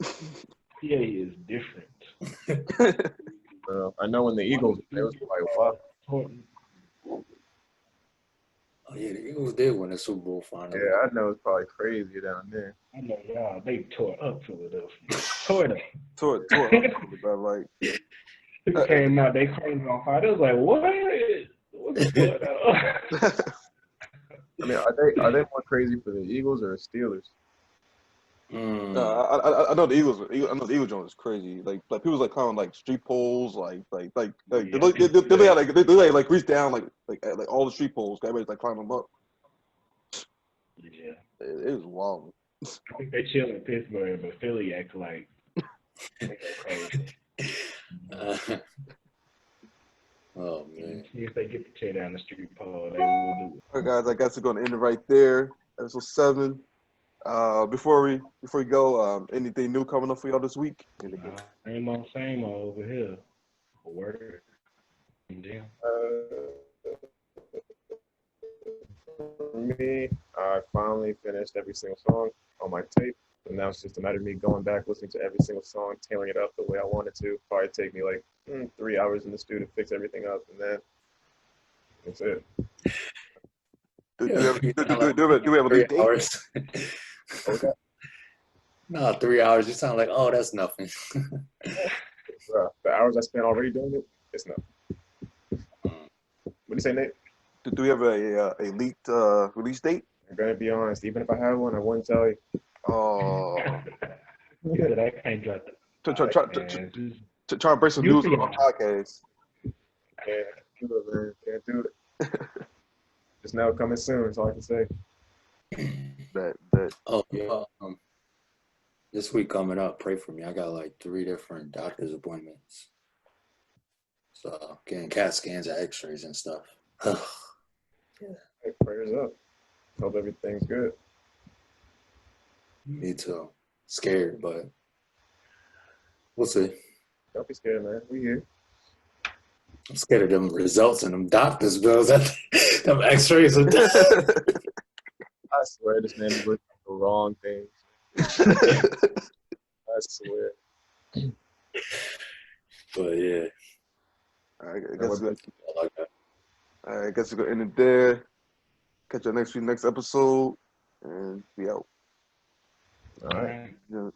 PA is different. I know when the Eagles, it was like, wow. Oh yeah, the Eagles did win the Super Bowl final. Yeah, I know it's probably crazy down there. I know y'all, they tore up Philadelphia. Tore it up. Tore up, bro. Like People came out, they crazy on fire. It was like, what? What's going on? I mean, are they more crazy for the Eagles or the Steelers? I know the Eagles. I know the Eagle joint is crazy. Like people like climbing like street poles, like they Yeah, look they like reach down like all the street poles. Everybody's like climbing them up. yeah. It is wild. I think they chill in Pittsburgh, but Philly act like they go crazy. Oh man. See if they get the tear down the street pole, they will do it. All right, guys. I guess we're gonna end it right there. Episode 7. Before we go, anything new coming up for y'all this week? Same old over here. Word. Damn. For me, I finally finished every single song on my tape. And now it's just a matter of me going back, listening to every single song, tailoring it up the way I wanted to. Probably take me like 3 hours in the studio to fix everything up, and then that's it. Do we have a 3 date? hours? Okay. No, 3 hours. You sound like, oh, that's nothing. The hours I spent already doing it, it's nothing. What do you say, Nate? Do we have a leaked release date? I'm gonna be honest. Even if I had one, I wouldn't tell you. Oh, He said I can't drop the try and break some news on our podcast. Can't do it, man. Can't do it. Just now coming soon. That's all I can say. That. Oh yeah. This week coming up, pray for me. I got like 3 different doctor's appointments. So getting CAT scans and X-rays and stuff. Hey, prayers up. Hope everything's good. Me too. Scared, but we'll see. Don't be scared, man. We here. I'm scared of them results and them doctor's bills. Them X-rays. I swear, this man is looking at the wrong things. I swear. But yeah. All right, I guess we're gonna end it there. Catch you next episode, and we out. All right. Yeah.